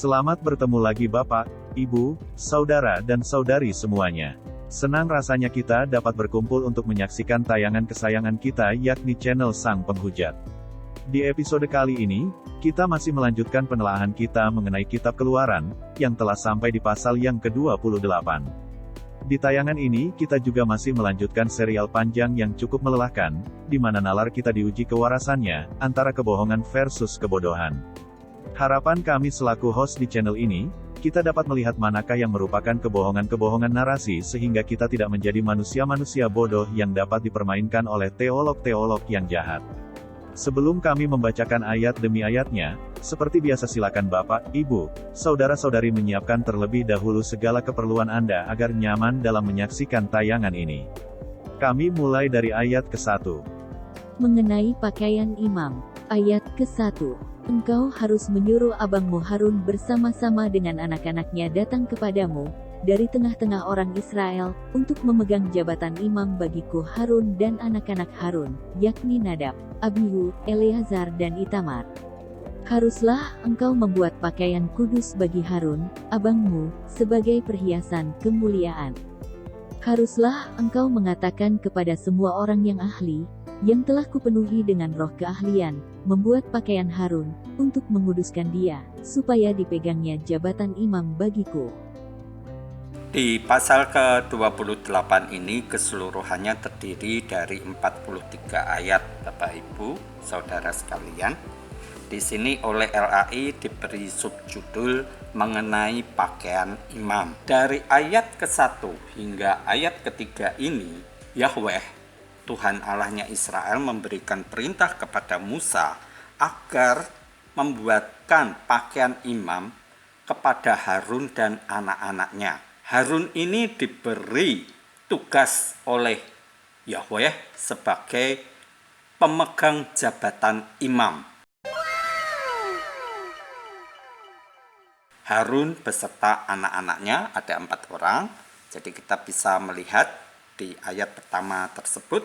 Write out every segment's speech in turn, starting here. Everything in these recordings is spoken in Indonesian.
Selamat bertemu lagi Bapak, Ibu, Saudara dan Saudari semuanya. Senang rasanya kita dapat berkumpul untuk menyaksikan tayangan kesayangan kita yakni channel Sang Penghujat. Di episode kali ini, kita masih melanjutkan penelaahan kita mengenai Kitab Keluaran, yang telah sampai di pasal yang ke-28. Di tayangan ini, kita juga masih melanjutkan serial panjang yang cukup melelahkan, di mana nalar kita diuji kewarasannya, antara kebohongan versus kebodohan. Harapan kami selaku host di channel ini, kita dapat melihat manakah yang merupakan kebohongan-kebohongan narasi sehingga kita tidak menjadi manusia-manusia bodoh yang dapat dipermainkan oleh teolog-teolog yang jahat. Sebelum kami membacakan ayat demi ayatnya, seperti biasa silakan Bapak, Ibu, Saudara-saudari menyiapkan terlebih dahulu segala keperluan Anda agar nyaman dalam menyaksikan tayangan ini. Kami mulai dari ayat ke-1. Mengenai pakaian imam, ayat ke-1. Engkau harus menyuruh abangmu Harun bersama-sama dengan anak-anaknya datang kepadamu, dari tengah-tengah orang Israel, untuk memegang jabatan imam bagiku Harun dan anak-anak Harun, yakni Nadab, Abihu, Eleazar dan Itamar. Haruslah engkau membuat pakaian kudus bagi Harun, abangmu, sebagai perhiasan kemuliaan. Haruslah engkau mengatakan kepada semua orang yang ahli, yang telah kupenuhi dengan roh keahlian, membuat pakaian Harun, untuk menguduskan dia, supaya dipegangnya jabatan imam bagiku. Di pasal ke-28 ini keseluruhannya terdiri dari 43 ayat, Bapak Ibu, Saudara sekalian. Di sini oleh LAI diberi subjudul mengenai pakaian imam. Dari ayat ke-1 hingga ayat ke-3 ini, Yahweh, Tuhan Allahnya Israel memberikan perintah kepada Musa agar membuatkan pakaian imam kepada Harun dan anak-anaknya. Harun ini diberi tugas oleh Yahweh sebagai pemegang jabatan imam. Harun beserta anak-anaknya ada 4 orang. Jadi kita bisa melihat di ayat pertama tersebut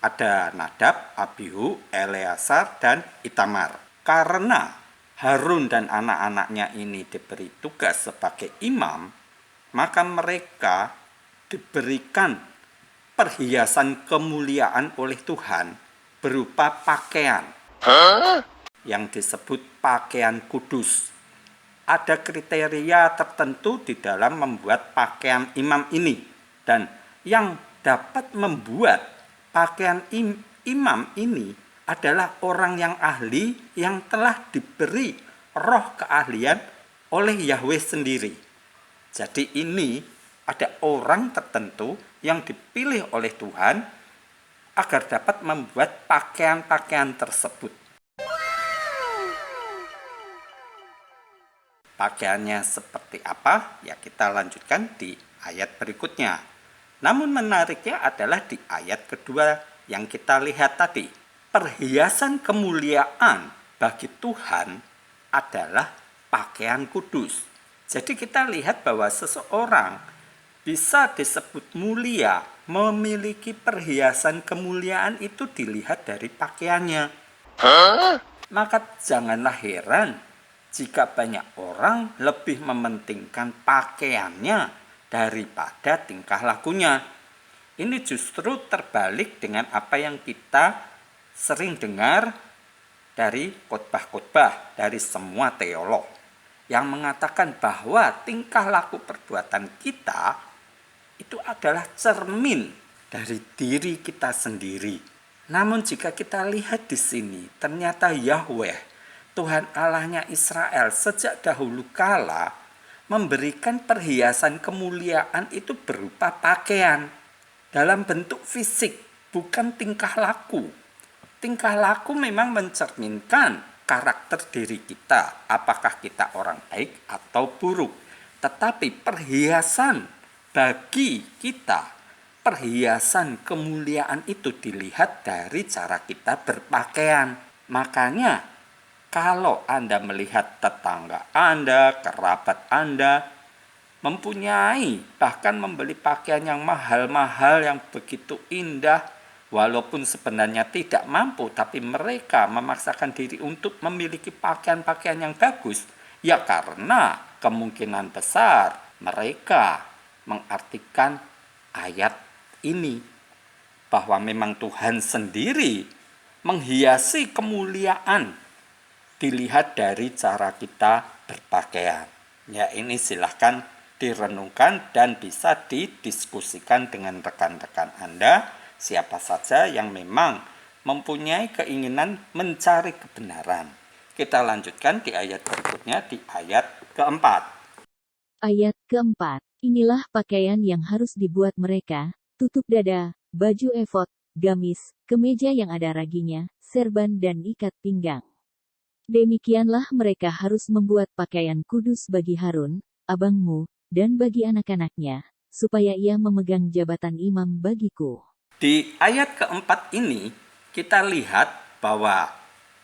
ada Nadab, Abihu, Eleazar, dan Itamar. Karena Harun dan anak-anaknya ini diberi tugas sebagai imam, maka mereka diberikan perhiasan kemuliaan oleh Tuhan berupa pakaian yang disebut pakaian kudus. Ada kriteria tertentu di dalam membuat pakaian imam ini, dan yang dapat membuat pakaian imam ini adalah orang yang ahli yang telah diberi roh keahlian oleh Yahweh sendiri. Jadi ini ada orang tertentu yang dipilih oleh Tuhan agar dapat membuat pakaian-pakaian tersebut. Pakaiannya seperti apa? Ya, kita lanjutkan di ayat berikutnya. Namun menariknya adalah di ayat kedua yang kita lihat tadi. Perhiasan kemuliaan bagi Tuhan adalah pakaian kudus. Jadi kita lihat bahwa seseorang bisa disebut mulia, memiliki perhiasan kemuliaan itu dilihat dari pakaiannya. Maka janganlah heran jika banyak orang lebih mementingkan pakaiannya daripada tingkah lakunya. Ini justru terbalik dengan apa yang kita sering dengar dari khotbah-khotbah dari semua teolog yang mengatakan bahwa tingkah laku perbuatan kita itu adalah cermin dari diri kita sendiri. Namun jika kita lihat di sini, ternyata Yahweh, Tuhan Allahnya Israel sejak dahulu kala memberikan perhiasan kemuliaan itu berupa pakaian dalam bentuk fisik, bukan tingkah laku. Tingkah laku memang mencerminkan karakter diri kita, apakah kita orang baik atau buruk. Tetapi perhiasan bagi kita, perhiasan kemuliaan itu dilihat dari cara kita berpakaian. Makanya kalau Anda melihat tetangga Anda, kerabat Anda mempunyai, bahkan membeli pakaian yang mahal-mahal, yang begitu indah, walaupun sebenarnya tidak mampu, tapi mereka memaksakan diri untuk memiliki pakaian-pakaian yang bagus, Ya karena kemungkinan besar mereka mengartikan ayat ini bahwa memang Tuhan sendiri menghiasi kemuliaan dilihat dari cara kita berpakaian. Ya, ini silahkan direnungkan dan bisa didiskusikan dengan rekan-rekan Anda, siapa saja yang memang mempunyai keinginan mencari kebenaran. Kita lanjutkan di ayat berikutnya, di ayat keempat. Ayat keempat. Inilah pakaian yang harus dibuat mereka, tutup dada, baju efod, gamis, kemeja yang ada raginya, serban dan ikat pinggang. Demikianlah mereka harus membuat pakaian kudus bagi Harun, abangmu, dan bagi anak-anaknya, supaya ia memegang jabatan imam bagiku. Di ayat keempat ini, kita lihat bahwa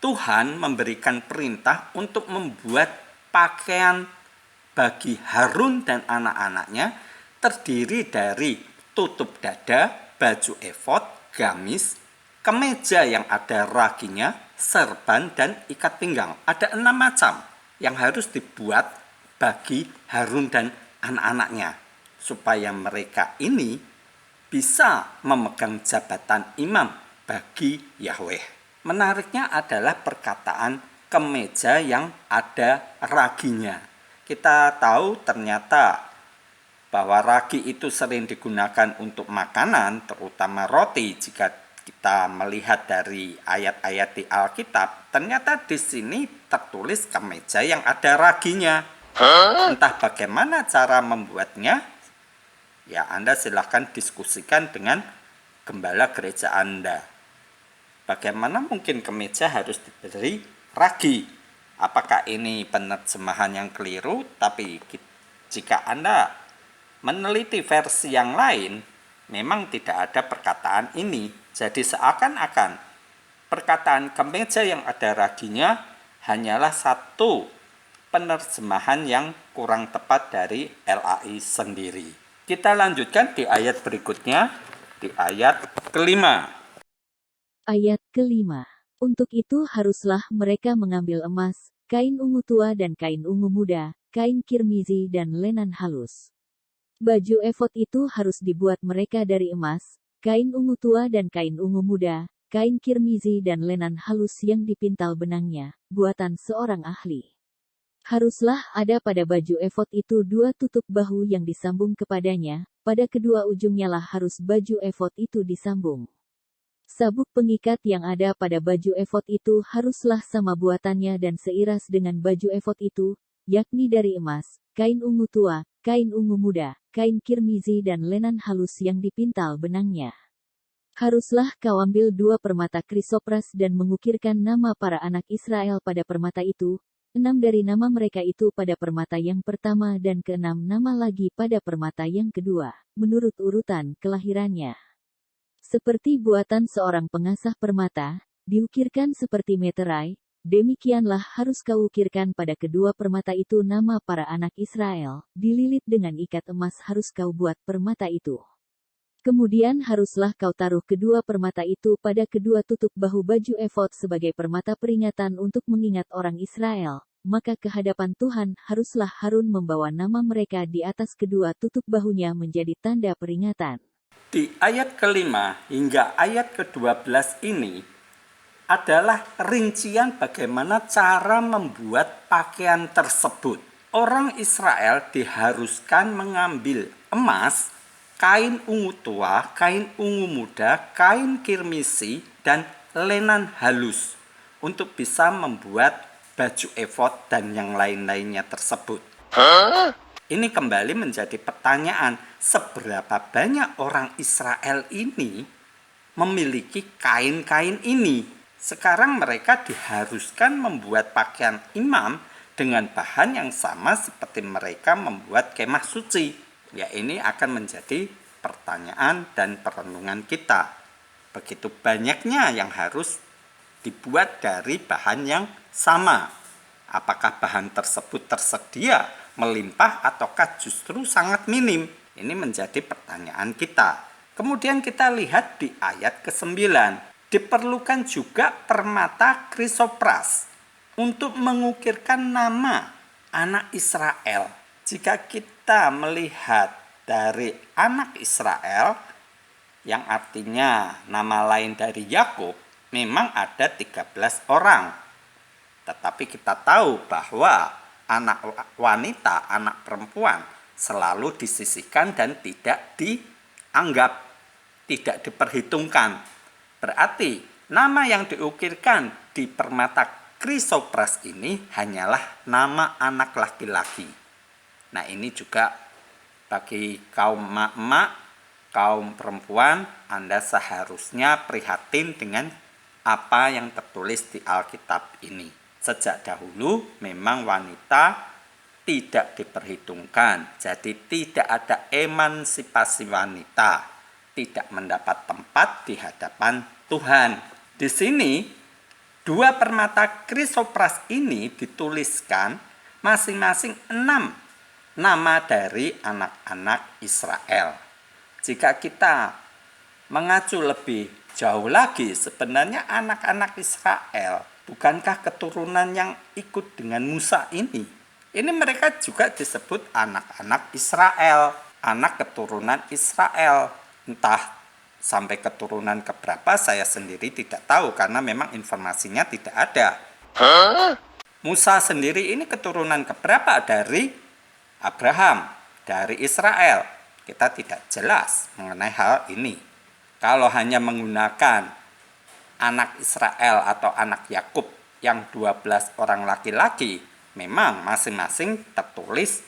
Tuhan memberikan perintah untuk membuat pakaian bagi Harun dan anak-anaknya terdiri dari tutup dada, baju efod, gamis, kemeja yang ada raginya, serban, dan ikat pinggang. Ada 6 macam yang harus dibuat bagi Harun dan anak-anaknya, supaya mereka ini bisa memegang jabatan imam bagi Yahweh. Menariknya adalah perkataan kemeja yang ada raginya. Kita tahu ternyata bahwa ragi itu sering digunakan untuk makanan, terutama roti. Jika kita melihat dari ayat-ayat di Alkitab, ternyata di sini tertulis kemeja yang ada raginya. Entah bagaimana cara membuatnya, ya Anda silahkan diskusikan dengan gembala gereja Anda. Bagaimana mungkin kemeja harus diberi ragi? Apakah ini penerjemahan yang keliru? Tapi jika Anda meneliti versi yang lain, memang tidak ada perkataan ini. Jadi seakan-akan perkataan kemeja yang ada raginya hanyalah satu penerjemahan yang kurang tepat dari LAI sendiri. Kita lanjutkan di ayat berikutnya, di ayat kelima. Ayat kelima. Untuk itu haruslah mereka mengambil emas, kain ungu tua dan kain ungu muda, kain kirmizi dan lenan halus. Baju efod itu harus dibuat mereka dari emas, kain ungu tua dan kain ungu muda, kain kirmizi dan lenan halus yang dipintal benangnya, buatan seorang ahli. Haruslah ada pada baju efod itu 2 tutup bahu yang disambung kepadanya, pada kedua ujungnya lah harus baju efod itu disambung. Sabuk pengikat yang ada pada baju efod itu haruslah sama buatannya dan seiras dengan baju efod itu, yakni dari emas, kain ungu tua, kain ungu muda, kain kirmizi dan lenan halus yang dipintal benangnya. Haruslah kau ambil 2 permata krisopras dan mengukirkan nama para anak Israel pada permata itu, 6 dari nama mereka itu pada permata yang pertama dan ke-6 nama lagi pada permata yang kedua, menurut urutan kelahirannya. Seperti buatan seorang pengasah permata, diukirkan seperti meterai, demikianlah harus kau ukirkan pada kedua permata itu nama para anak Israel, dililit dengan ikat emas harus kau buat permata itu. Kemudian haruslah kau taruh kedua permata itu pada kedua tutup bahu baju efod sebagai permata peringatan untuk mengingat orang Israel, maka kehadapan Tuhan haruslah Harun membawa nama mereka di atas kedua tutup bahunya menjadi tanda peringatan. Di ayat kelima hingga ayat ke-12 ini adalah rincian bagaimana cara membuat pakaian tersebut. Orang Israel diharuskan mengambil emas, kain ungu tua, kain ungu muda, kain kirmisi, dan lenan halus untuk bisa membuat baju efod dan yang lain-lainnya tersebut. Ini kembali menjadi pertanyaan, seberapa banyak orang Israel ini memiliki kain-kain ini? Sekarang mereka diharuskan membuat pakaian imam dengan bahan yang sama seperti mereka membuat kemah suci. Ya, ini akan menjadi pertanyaan dan perenungan kita. Begitu banyaknya yang harus dibuat dari bahan yang sama. Apakah bahan tersebut tersedia, melimpah, ataukah justru sangat minim? Ini menjadi pertanyaan kita. Kemudian kita lihat di ayat ke-9. Diperlukan juga permata krisopras untuk mengukirkan nama anak Israel. Jika kita melihat dari anak Israel, yang artinya nama lain dari Yakub, memang ada 13 orang. Tetapi kita tahu bahwa anak wanita, anak perempuan selalu disisihkan dan tidak dianggap, tidak diperhitungkan. Berarti nama yang diukirkan di permata Krisopras ini hanyalah nama anak laki-laki. Nah, ini juga bagi kaum emak-emak, kaum perempuan, Anda seharusnya prihatin dengan apa yang tertulis di Alkitab ini. Sejak dahulu memang wanita tidak diperhitungkan, jadi tidak ada emansipasi wanita, tidak mendapat tempat di hadapan Tuhan. Di sini dua permata Krisopras ini dituliskan masing-masing 6 nama dari anak-anak Israel. Jika kita mengacu lebih jauh lagi, sebenarnya anak-anak Israel bukankah keturunan yang ikut dengan Musa ini? Ini mereka juga disebut anak-anak Israel, anak keturunan Israel. Entah sampai keturunan keberapa saya sendiri tidak tahu karena memang informasinya tidak ada. Musa sendiri ini keturunan keberapa dari Abraham, dari Israel? Kita tidak jelas mengenai hal ini. Kalau hanya menggunakan anak Israel atau anak Yakub yang 12 orang laki-laki, memang masing-masing tertulis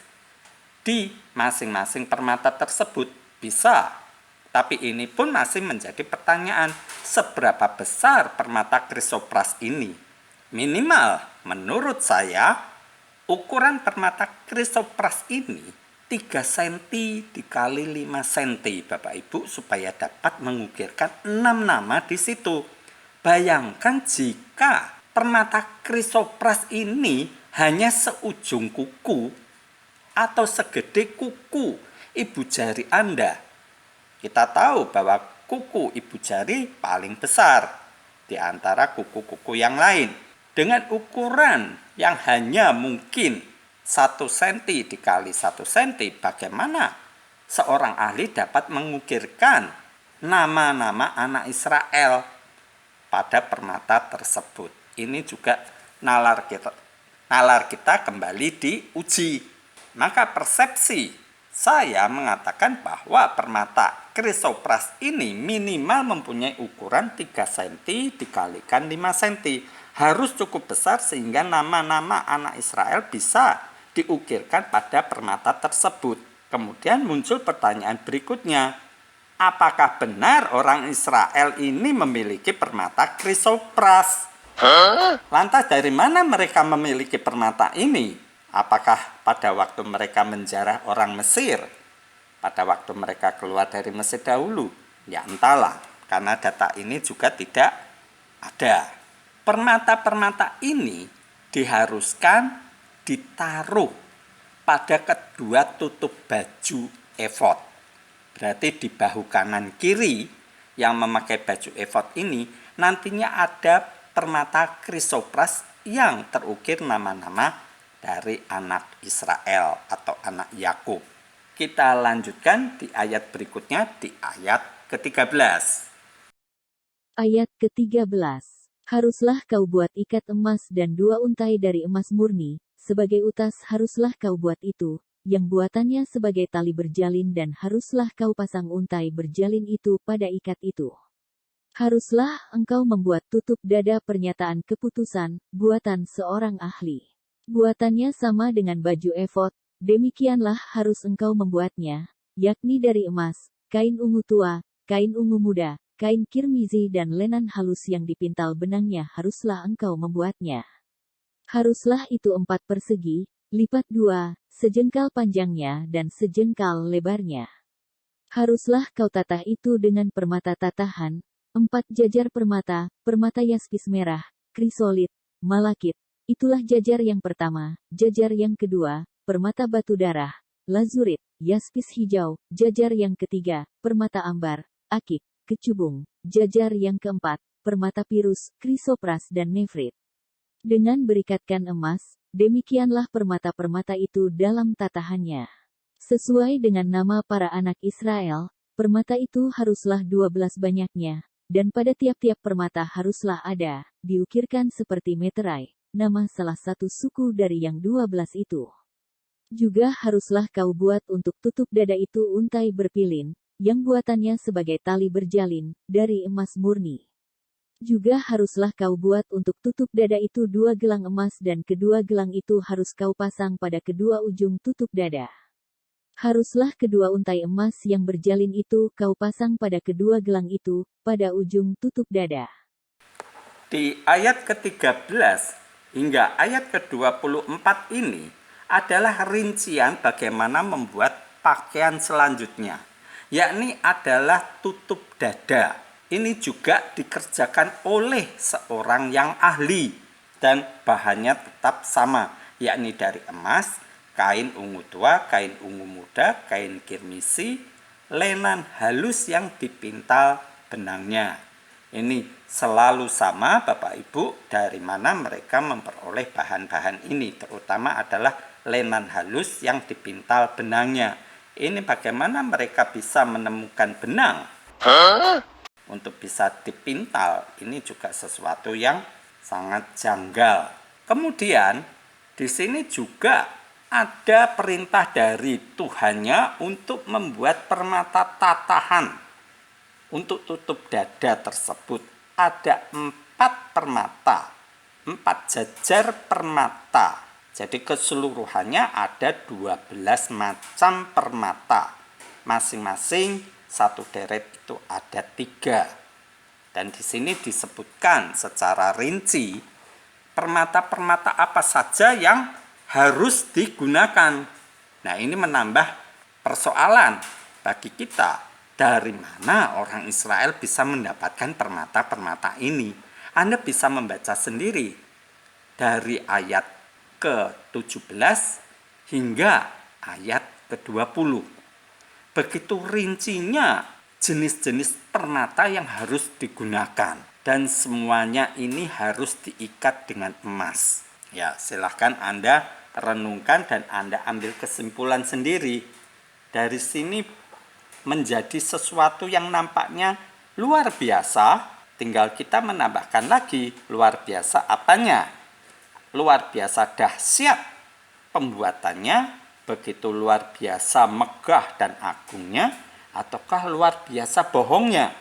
di masing-masing permata tersebut bisa. Tapi ini pun masih menjadi pertanyaan, seberapa besar permata Krisopras ini? Minimal menurut saya ukuran permata Krisopras ini 3 cm dikali 5 cm, Bapak Ibu, supaya dapat mengukirkan 6 nama di situ. Bayangkan jika permata Krisopras ini hanya seujung kuku atau segede kuku ibu jari Anda. Kita tahu bahwa kuku ibu jari paling besar di antara kuku-kuku yang lain. Dengan ukuran yang hanya mungkin 1 cm dikali 1 cm, bagaimana seorang ahli dapat mengukirkan nama-nama anak Israel pada permata tersebut? Ini juga nalar kita kembali diuji. Maka persepsi saya mengatakan bahwa permata Krisopras ini minimal mempunyai ukuran 3 cm dikalikan 5 cm. Harus cukup besar sehingga nama-nama anak Israel bisa diukirkan pada permata tersebut. Kemudian muncul pertanyaan berikutnya, apakah benar orang Israel ini memiliki permata Krisopras? Lantas dari mana mereka memiliki permata ini? Apakah pada waktu mereka menjarah orang Mesir? Pada waktu mereka keluar dari Mesir dahulu? Ya entahlah, karena data ini juga tidak ada. Permata-permata ini diharuskan ditaruh pada kedua tutup baju efod. Berarti di bahu kanan kiri yang memakai baju efod ini nantinya ada permata Krisopras yang terukir nama-nama dari anak Israel atau anak Yakub. Kita lanjutkan di ayat berikutnya, di ayat ke-13. Ayat ke-13. Haruslah kau buat ikat emas dan 2 untai dari emas murni, sebagai utas haruslah kau buat itu, yang buatannya sebagai tali berjalin, dan haruslah kau pasang untai berjalin itu pada ikat itu. Haruslah engkau membuat tutup dada pernyataan keputusan, buatan seorang ahli. Buatannya sama dengan baju efod, demikianlah harus engkau membuatnya, yakni dari emas, kain ungu tua, kain ungu muda, kain kirmizi dan lenan halus yang dipintal benangnya haruslah engkau membuatnya. Haruslah itu 4 persegi, lipat 2, sejengkal panjangnya dan sejengkal lebarnya. Haruslah kau tatah itu dengan permata tatahan, 4 jajar permata yaspis merah, krisolit, malakit. Itulah jajar yang pertama, jajar yang kedua, permata batu darah, lazurit, yaspis hijau, jajar yang ketiga, permata ambar, akik, kecubung, jajar yang keempat, permata pirus, krisopras dan nefrit. Dengan berikatkan emas, demikianlah permata-permata itu dalam tatahannya. Sesuai dengan nama para anak Israel, permata itu haruslah 12 banyaknya, dan pada tiap-tiap permata haruslah ada, diukirkan seperti meterai, nama salah satu suku dari yang 12 itu. Juga haruslah kau buat untuk tutup dada itu untai berpilin, yang buatannya sebagai tali berjalin, dari emas murni. Juga haruslah kau buat untuk tutup dada itu 2 gelang emas dan kedua gelang itu harus kau pasang pada kedua ujung tutup dada. Haruslah kedua untai emas yang berjalin itu kau pasang pada kedua gelang itu, pada ujung tutup dada. Di ayat ke-13 hingga ayat ke-24 ini adalah rincian bagaimana membuat pakaian selanjutnya, yakni adalah tutup dada. Ini juga dikerjakan oleh seorang yang ahli dan bahannya tetap sama, yakni dari emas, kain ungu tua, kain ungu muda, kain kirmisi, lenan halus yang dipintal benangnya. Ini selalu sama Bapak Ibu, dari mana mereka memperoleh bahan-bahan ini, terutama adalah lenan halus yang dipintal benangnya. Ini bagaimana mereka bisa menemukan benang untuk bisa dipintal, ini juga sesuatu yang sangat janggal. Kemudian di sini juga ada perintah dari Tuhannya untuk membuat permata tatahan untuk tutup dada tersebut. Ada 4 permata, 4 jajar permata. Jadi keseluruhannya ada 12 macam permata. Masing-masing satu deret itu ada 3. Dan di sini disebutkan secara rinci permata-permata apa saja yang harus digunakan. Nah, ini menambah persoalan bagi kita. Dari mana orang Israel bisa mendapatkan permata-permata ini? Anda bisa membaca sendiri dari ayat ke-17 hingga ayat ke-20. Begitu rincinya jenis-jenis permata yang harus digunakan. Dan semuanya ini harus diikat dengan emas. Ya, silahkan Anda renungkan dan Anda ambil kesimpulan sendiri. Dari sini menjadi sesuatu yang nampaknya luar biasa, tinggal kita menambahkan lagi luar biasa apanya. Luar biasa dahsyat pembuatannya, begitu luar biasa megah dan agungnya, ataukah luar biasa bohongnya?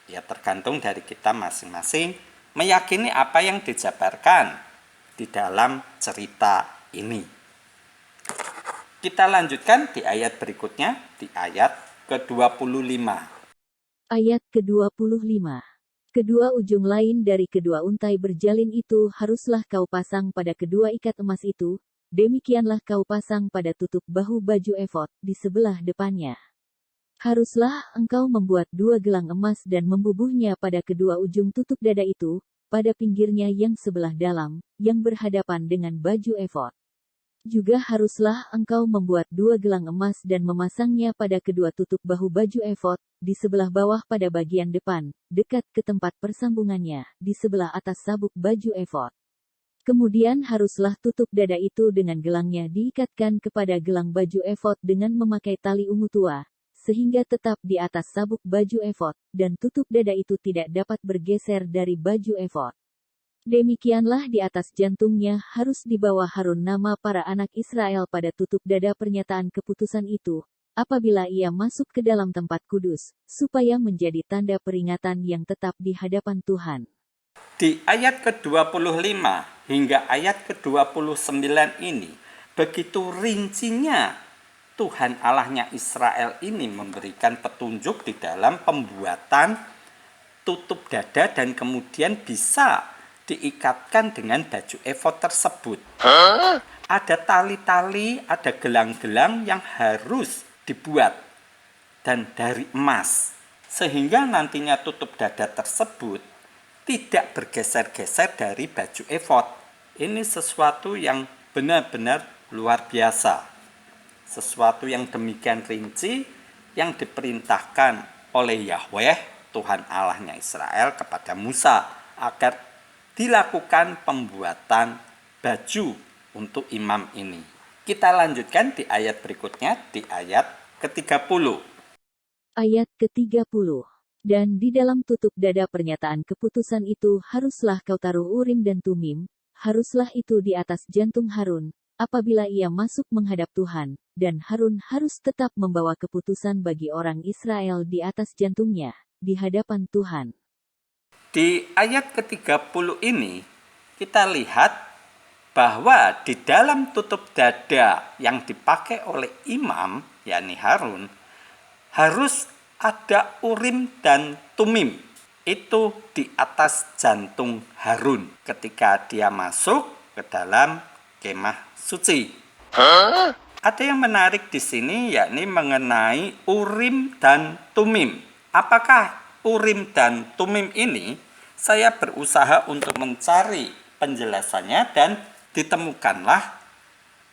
Ya, tergantung dari kita masing-masing meyakini apa yang dijabarkan di dalam cerita ini. Kita lanjutkan di ayat berikutnya, di ayat ke-25. Ayat ke-25. Kedua ujung lain dari kedua untai berjalin itu haruslah kau pasang pada kedua ikat emas itu, demikianlah kau pasang pada tutup bahu baju efod di sebelah depannya. Haruslah engkau membuat 2 gelang emas dan membubuhnya pada kedua ujung tutup dada itu, pada pinggirnya yang sebelah dalam, yang berhadapan dengan baju efod. Juga haruslah engkau membuat 2 gelang emas dan memasangnya pada kedua tutup bahu baju efod, di sebelah bawah pada bagian depan, dekat ke tempat persambungannya, di sebelah atas sabuk baju efod. Kemudian haruslah tutup dada itu dengan gelangnya diikatkan kepada gelang baju efod dengan memakai tali ungu tua, sehingga tetap di atas sabuk baju efod, dan tutup dada itu tidak dapat bergeser dari baju efod. Demikianlah di atas jantungnya harus dibawa Harun nama para anak Israel pada tutup dada pernyataan keputusan itu, apabila ia masuk ke dalam tempat kudus, supaya menjadi tanda peringatan yang tetap di hadapan Tuhan. Di ayat ke-25 hingga ayat ke-29 ini, begitu rincinya Tuhan Allahnya Israel ini memberikan petunjuk di dalam pembuatan tutup dada dan kemudian bisa diikatkan dengan baju efod tersebut. Ada tali-tali, ada gelang-gelang yang harus dibuat dan dari emas, sehingga nantinya tutup dada tersebut tidak bergeser-geser dari baju efod. Ini sesuatu yang benar-benar luar biasa. sesuatu yang demikian rinci yang diperintahkan oleh Yahweh, Tuhan Allahnya Israel, kepada Musa agar dilakukan pembuatan baju untuk imam ini. Kita lanjutkan di ayat berikutnya, di ayat ke-30. Ayat ke-30. Dan di dalam tutup dada pernyataan keputusan itu haruslah kau taruh Urim dan Tumim, haruslah itu di atas jantung Harun, apabila ia masuk menghadap Tuhan, dan Harun harus tetap membawa keputusan bagi orang Israel di atas jantungnya, di hadapan Tuhan. Di ayat ke-30 ini, kita lihat bahwa di dalam tutup dada yang dipakai oleh imam, yakni Harun, harus ada Urim dan Tumim. Itu di atas jantung Harun ketika dia masuk ke dalam kemah suci. Ada yang menarik di sini, yakni mengenai Urim dan Tumim. Apakah Urim dan Tumim ini? Saya berusaha untuk mencari penjelasannya dan ditemukanlah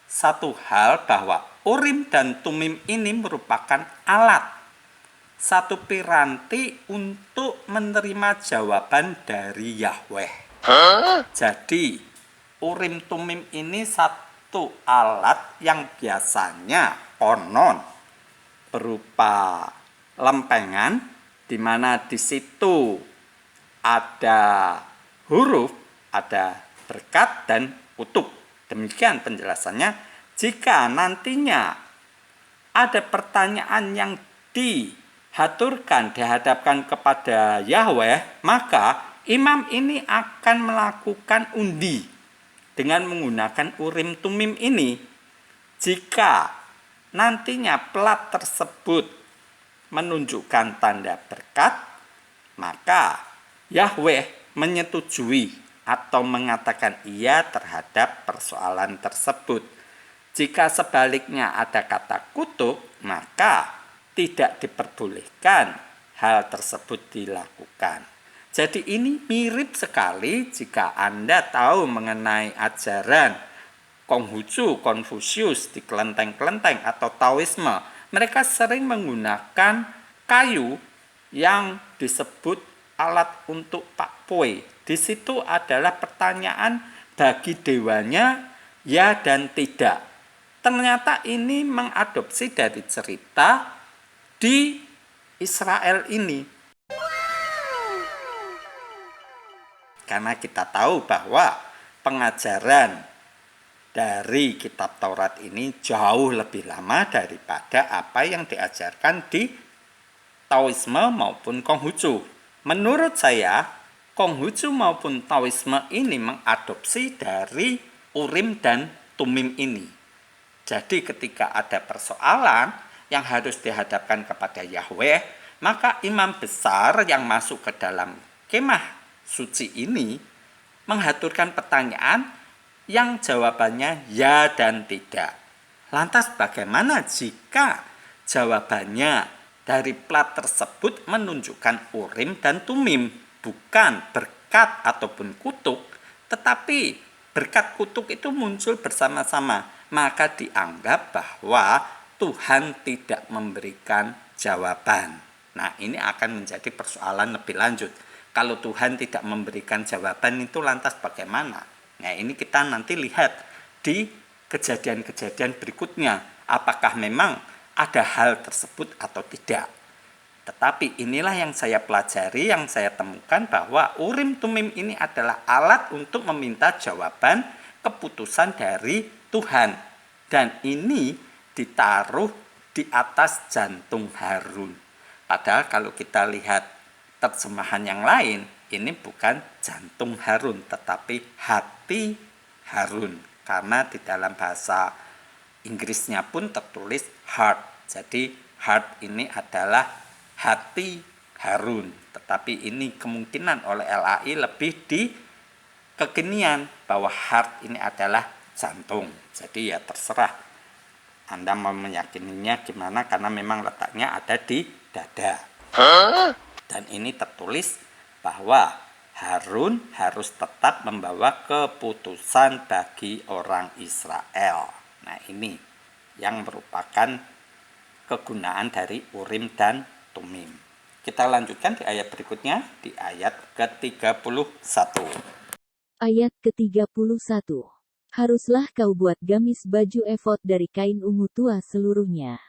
satu hal, bahwa Urim dan Tumim ini merupakan alat, satu piranti untuk menerima jawaban dari Yahweh. Jadi Urim Tumim ini satu alat yang biasanya konon berupa lempengan, di mana di situ ada huruf, ada berkat dan kutub. Demikian penjelasannya. Jika nantinya ada pertanyaan yang dihadapkan kepada Yahweh, maka imam ini akan melakukan undi dengan menggunakan Urim Tumim ini. Jika nantinya plat tersebut menunjukkan tanda berkat, maka Yahweh menyetujui atau mengatakan iya terhadap persoalan tersebut. Jika sebaliknya ada kata kutuk, maka tidak diperbolehkan hal tersebut dilakukan. Jadi ini mirip sekali jika Anda tahu mengenai ajaran Konghucu, Konfusius di kelenteng-kelenteng atau Taoisme. Mereka sering menggunakan kayu yang disebut alat untuk pakpoi. Di situ adalah pertanyaan bagi dewanya ya dan tidak. Ternyata ini mengadopsi dari cerita di Israel ini. Karena kita tahu bahwa pengajaran dari kitab Taurat ini jauh lebih lama daripada apa yang diajarkan di Taoisme maupun Konghucu. Menurut saya, Konghucu maupun Taoisme ini mengadopsi dari Urim dan Tumim ini. Jadi ketika ada persoalan yang harus dihadapkan kepada Yahweh, maka imam besar yang masuk ke dalam kemah suci ini menghaturkan pertanyaan yang jawabannya ya dan tidak. Lantas bagaimana jika jawabannya dari plat tersebut menunjukkan Urim dan Tumim, bukan berkat ataupun kutuk, tetapi berkat kutuk itu muncul bersama-sama, maka dianggap bahwa Tuhan tidak memberikan jawaban. Nah, ini akan menjadi persoalan lebih lanjut. Kalau Tuhan tidak memberikan jawaban itu lantas bagaimana? Nah, ini kita nanti lihat di kejadian-kejadian berikutnya. Apakah memang ada hal tersebut atau tidak? Tetapi inilah yang saya pelajari, yang saya temukan bahwa Urim Tumim ini adalah alat untuk meminta jawaban keputusan dari Tuhan. Dan ini ditaruh di atas jantung Harun. Padahal kalau kita lihat terjemahan yang lain, ini bukan jantung Harun, tetapi hati Harun. Karena di dalam bahasa Inggrisnya pun tertulis heart. Jadi heart ini adalah hati Harun. Tetapi ini kemungkinan oleh LAI lebih di kekinian bahwa heart ini adalah jantung. Jadi ya terserah Anda mau meyakininya gimana, karena memang letaknya ada di dada. Dan ini tertulis bahwa Harun harus tetap membawa keputusan bagi orang Israel. Nah, ini yang merupakan kegunaan dari Urim dan Tumim. Kita lanjutkan di ayat berikutnya, di ayat ke-31. Ayat ke-31. Haruslah kau buat gamis baju efod dari kain ungu tua seluruhnya.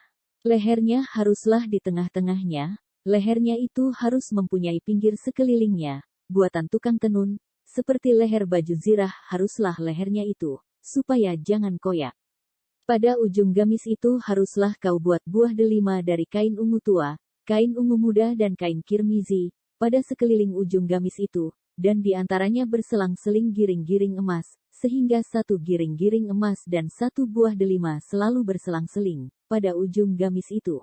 Lehernya haruslah di tengah-tengahnya, lehernya itu harus mempunyai pinggir sekelilingnya, buatan tukang tenun, seperti leher baju zirah haruslah lehernya itu, supaya jangan koyak. Pada ujung gamis itu haruslah kau buat buah delima dari kain ungu tua, kain ungu muda dan kain kirmizi, pada sekeliling ujung gamis itu, dan di antaranya berselang-seling giring-giring emas, sehingga satu giring-giring emas dan satu buah delima selalu berselang-seling pada ujung gamis itu.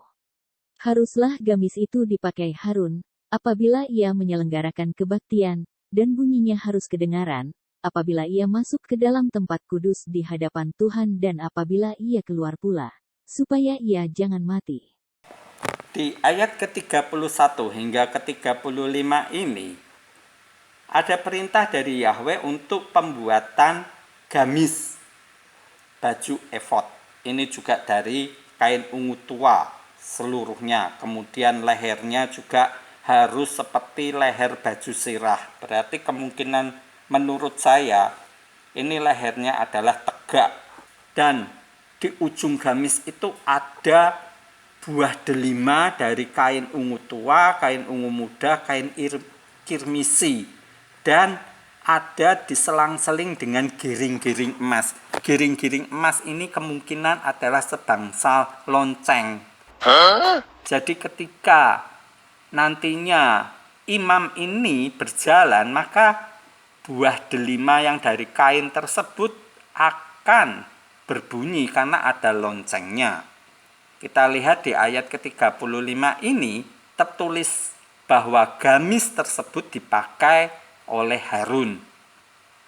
Haruslah gamis itu dipakai Harun, apabila ia menyelenggarakan kebaktian, dan bunyinya harus kedengaran, apabila ia masuk ke dalam tempat kudus di hadapan Tuhan dan apabila ia keluar pula, supaya ia jangan mati. Di ayat ke-31 hingga ke-35 ini, ada perintah dari Yahweh untuk pembuatan gamis baju efod. Ini juga dari kain ungu tua seluruhnya. Kemudian lehernya juga harus seperti leher baju zirah. Berarti kemungkinan menurut saya ini lehernya adalah tegak. Dan di ujung gamis itu ada buah delima dari kain ungu tua, kain ungu muda, kain kirmisi. Dan ada diselang-seling dengan giring-giring emas. Giring-giring emas ini kemungkinan adalah sebangsa lonceng. Jadi ketika nantinya imam ini berjalan, maka buah delima yang dari kain tersebut akan berbunyi karena ada loncengnya. Kita lihat di ayat ke-35 ini tertulis bahwa gamis tersebut dipakai oleh Harun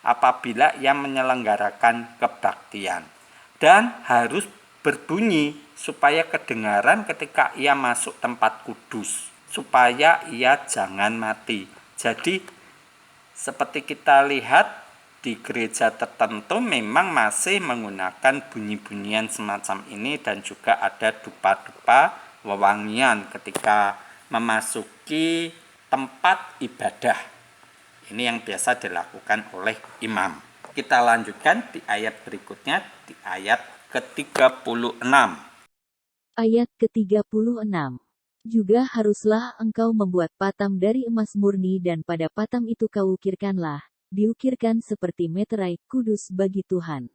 apabila ia menyelenggarakan kebaktian, dan harus berbunyi supaya kedengaran ketika ia masuk tempat kudus, supaya ia jangan mati. Jadi seperti kita lihat di gereja tertentu memang masih menggunakan bunyi-bunyian semacam ini, dan juga ada dupa-dupa wewangian ketika memasuki tempat ibadah. Ini yang biasa dilakukan oleh imam. Kita lanjutkan di ayat berikutnya, di ayat ke-36. Ayat ke-36. Juga haruslah engkau membuat patam dari emas murni dan pada patam itu kau ukirkanlah, diukirkan seperti meterai kudus bagi Tuhan.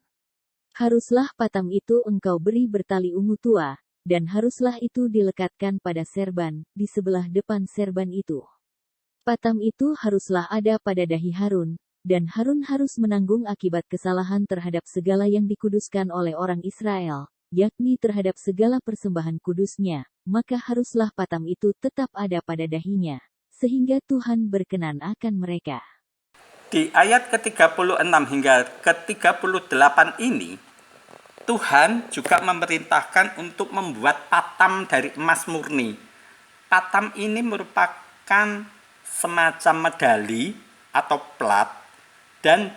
Haruslah patam itu engkau beri bertali ungu tua, dan haruslah itu dilekatkan pada serban, di sebelah depan serban itu. Patam itu haruslah ada pada dahi Harun, dan Harun harus menanggung akibat kesalahan terhadap segala yang dikuduskan oleh orang Israel, yakni terhadap segala persembahan kudusnya, maka haruslah patam itu tetap ada pada dahinya, sehingga Tuhan berkenan akan mereka. Di ayat ke-36 hingga ke-38 ini, Tuhan juga memerintahkan untuk membuat patam dari emas murni. Patam ini merupakan semacam medali atau plat, dan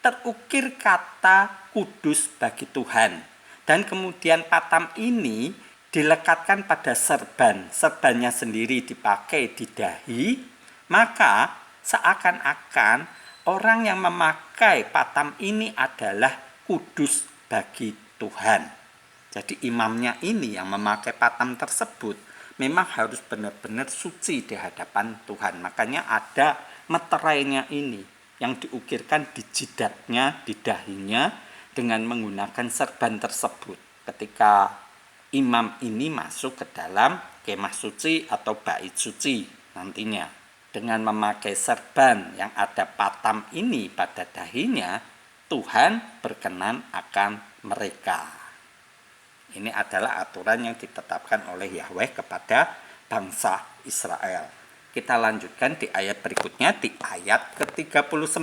terukir kata kudus bagi Tuhan. Dan kemudian patam ini dilekatkan pada serban. Serbannya sendiri dipakai di dahi, maka seakan-akan orang yang memakai patam ini adalah kudus bagi Tuhan. Jadi imamnya ini yang memakai patam tersebut memang harus benar-benar suci di hadapan Tuhan. Makanya ada meterainya ini yang diukirkan di jidatnya, di dahinya, dengan menggunakan serban tersebut. Ketika imam ini masuk ke dalam kemah suci atau bait suci nantinya, dengan memakai serban yang ada patam ini pada dahinya, Tuhan berkenan akan mereka. Ini adalah aturan yang ditetapkan oleh Yahweh kepada bangsa Israel. Kita lanjutkan di ayat berikutnya, di ayat ke-39.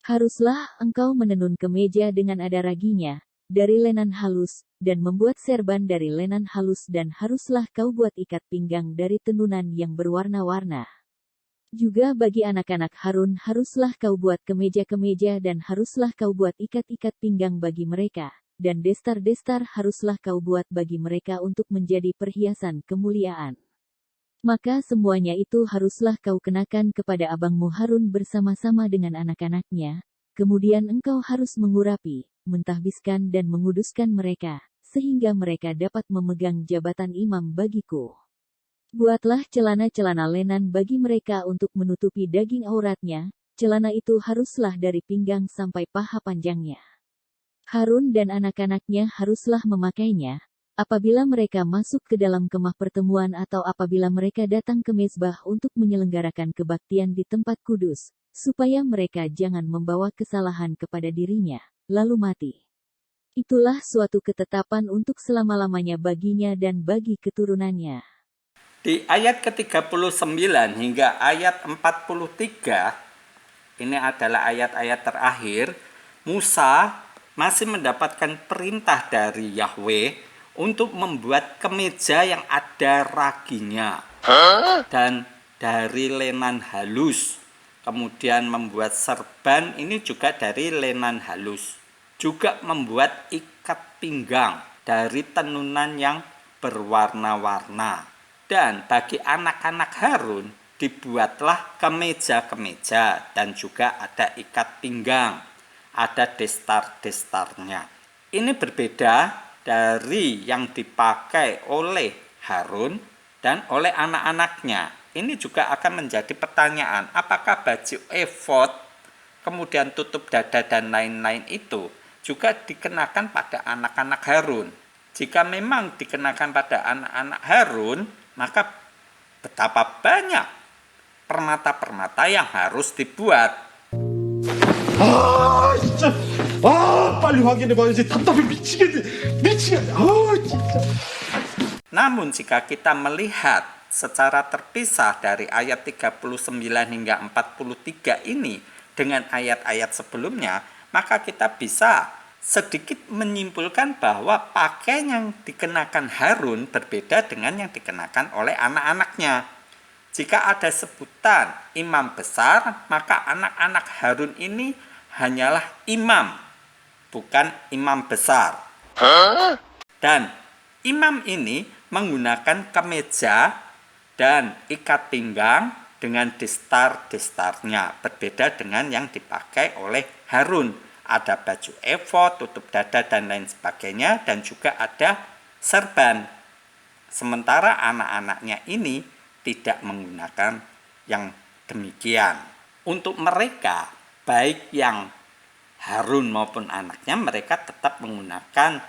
Haruslah engkau menenun kemeja dengan ada raginya, dari lenan halus, dan membuat serban dari lenan halus, dan haruslah kau buat ikat pinggang dari tenunan yang berwarna-warna. Juga bagi anak-anak Harun haruslah kau buat kemeja-kemeja dan haruslah kau buat ikat-ikat pinggang bagi mereka, dan destar-destar haruslah kau buat bagi mereka untuk menjadi perhiasan kemuliaan. Maka semuanya itu haruslah kau kenakan kepada abangmu Harun bersama-sama dengan anak-anaknya, kemudian engkau harus mengurapi, mentahbiskan dan menguduskan mereka, sehingga mereka dapat memegang jabatan imam bagiku. Buatlah celana-celana lenan bagi mereka untuk menutupi daging auratnya, celana itu haruslah dari pinggang sampai paha panjangnya. Harun dan anak-anaknya haruslah memakainya, apabila mereka masuk ke dalam kemah pertemuan atau apabila mereka datang ke mezbah untuk menyelenggarakan kebaktian di tempat kudus, supaya mereka jangan membawa kesalahan kepada dirinya, lalu mati. Itulah suatu ketetapan untuk selama-lamanya baginya dan bagi keturunannya. Di ayat ke-39 hingga ayat 43, ini adalah ayat-ayat terakhir, Musa masih mendapatkan perintah dari Yahweh untuk membuat kemeja yang ada raginya dan dari lenan halus. Kemudian membuat serban ini juga dari lenan halus. Juga membuat ikat pinggang dari tenunan yang berwarna-warna. Dan bagi anak-anak Harun dibuatlah kemeja-kemeja dan juga ada ikat pinggang, ada destar-destarnya. Ini berbeda dari yang dipakai oleh Harun dan oleh anak-anaknya. Ini juga akan menjadi pertanyaan, apakah baju efod, kemudian tutup dada dan lain-lain itu juga dikenakan pada anak-anak Harun? Jika memang dikenakan pada anak-anak Harun, maka betapa banyak permata-permata yang harus dibuat. 진짜. 빨리 확인해봐야지. 답답해 미치겠네. 진짜. Namun jika kita melihat secara terpisah dari ayat 39 hingga 43 ini dengan ayat-ayat sebelumnya, maka kita bisa sedikit menyimpulkan bahwa pakaian yang dikenakan Harun berbeda dengan yang dikenakan oleh anak-anaknya. Jika ada sebutan imam besar, maka anak-anak Harun ini hanyalah imam, bukan imam besar. Dan imam ini menggunakan kemeja dan ikat pinggang dengan destar-destarnya, berbeda dengan yang dipakai oleh Harun. Ada baju efod, tutup dada dan lain sebagainya, dan juga ada serban. Sementara anak-anaknya ini tidak menggunakan yang demikian. Untuk mereka, baik yang Harun maupun anaknya, mereka tetap menggunakan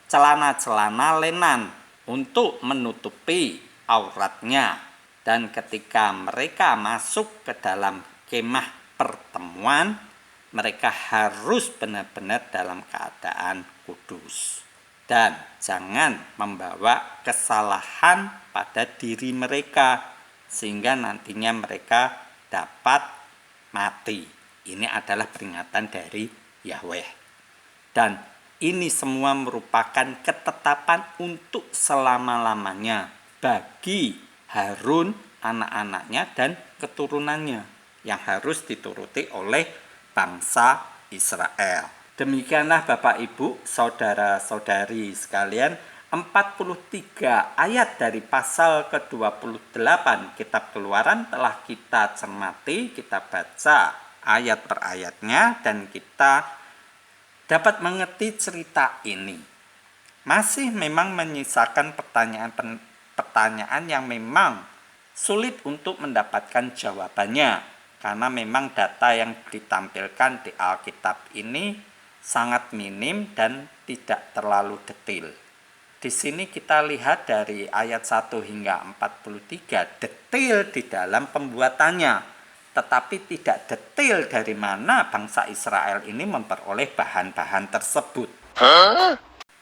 celana-celana lenan untuk menutupi auratnya. Dan ketika mereka masuk ke dalam kemah pertemuan, mereka harus benar-benar dalam keadaan kudus. Dan jangan membawa kesalahan pada diri mereka, sehingga nantinya mereka dapat mati. Ini adalah peringatan dari Yahweh. Dan ini semua merupakan ketetapan untuk selama-lamanya bagi Harun, anak-anaknya, dan keturunannya yang harus dituruti oleh bangsa Israel. Demikianlah Bapak Ibu, saudara-saudari sekalian, 43 ayat dari pasal ke-28 Kitab Keluaran telah kita cermati, kita baca ayat per ayatnya, dan kita dapat mengerti cerita ini. Masih memang menyisakan pertanyaan yang memang sulit untuk mendapatkan jawabannya, karena memang data yang ditampilkan di Alkitab ini sangat minim dan tidak terlalu detail. Di sini kita lihat dari ayat 1 hingga 43 detail di dalam pembuatannya, tetapi tidak detail dari mana bangsa Israel ini memperoleh bahan-bahan tersebut.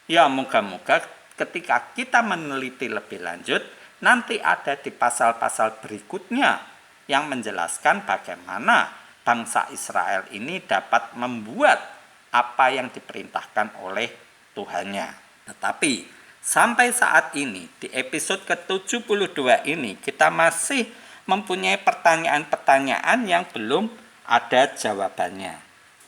Ya, moga-moga ketika kita meneliti lebih lanjut, nanti ada di pasal-pasal berikutnya yang menjelaskan bagaimana bangsa Israel ini dapat membuat apa yang diperintahkan oleh Tuhannya. Tetapi sampai saat ini, di episode ke-72 ini, kita masih mempunyai pertanyaan-pertanyaan yang belum ada jawabannya.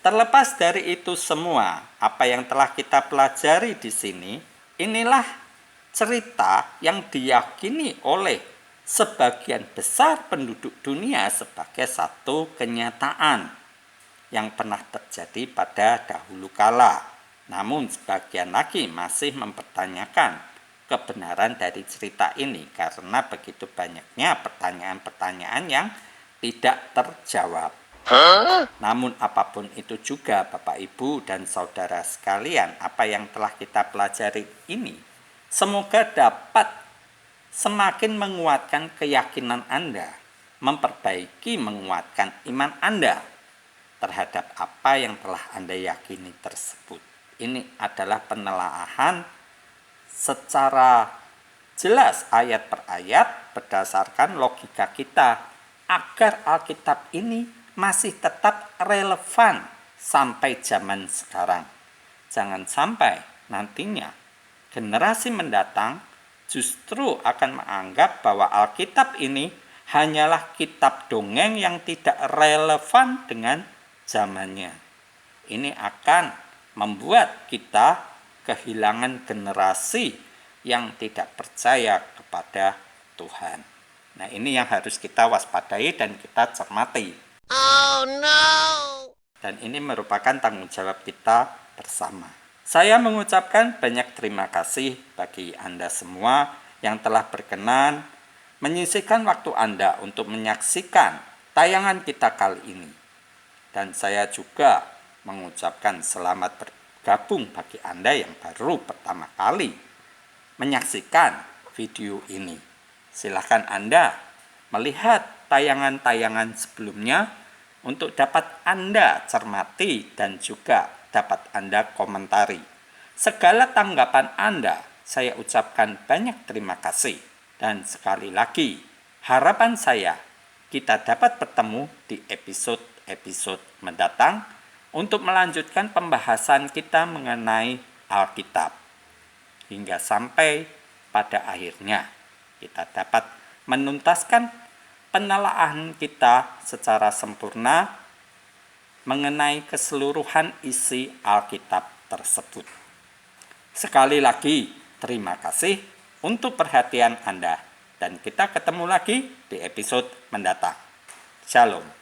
Terlepas dari itu semua, apa yang telah kita pelajari di sini, inilah cerita yang diyakini oleh sebagian besar penduduk dunia sebagai satu kenyataan yang pernah terjadi pada dahulu kala. Namun sebagian lagi masih mempertanyakan kebenaran dari cerita ini karena begitu banyaknya pertanyaan-pertanyaan yang tidak terjawab. Namun apapun itu juga Bapak Ibu dan saudara sekalian, apa yang telah kita pelajari ini semoga dapat semakin menguatkan keyakinan Anda, memperbaiki menguatkan iman Anda terhadap apa yang telah Anda yakini tersebut. Ini adalah penelaahan secara jelas ayat per ayat berdasarkan logika kita agar Alkitab ini masih tetap relevan sampai zaman sekarang. Jangan sampai nantinya generasi mendatang justru akan menganggap bahwa Alkitab ini hanyalah kitab dongeng yang tidak relevan dengan zamannya. Ini akan membuat kita kehilangan generasi yang tidak percaya kepada Tuhan. Nah, ini yang harus kita waspadai dan kita cermati. Oh no! Dan ini merupakan tanggung jawab kita bersama. Saya mengucapkan banyak terima kasih bagi Anda semua yang telah berkenan menyisihkan waktu Anda untuk menyaksikan tayangan kita kali ini. Dan saya juga mengucapkan selamat bergabung bagi Anda yang baru pertama kali menyaksikan video ini. Silakan Anda melihat tayangan-tayangan sebelumnya untuk dapat Anda cermati dan juga dapat Anda komentari. Segala tanggapan Anda saya ucapkan banyak terima kasih. Dan sekali lagi, harapan saya kita dapat bertemu di episode-episode mendatang untuk melanjutkan pembahasan kita mengenai Alkitab. Hingga sampai pada akhirnya kita dapat menuntaskan penelaahan kita secara sempurna mengenai keseluruhan isi Alkitab tersebut. Sekali lagi, terima kasih untuk perhatian Anda dan kita ketemu lagi di episode mendatang. Shalom.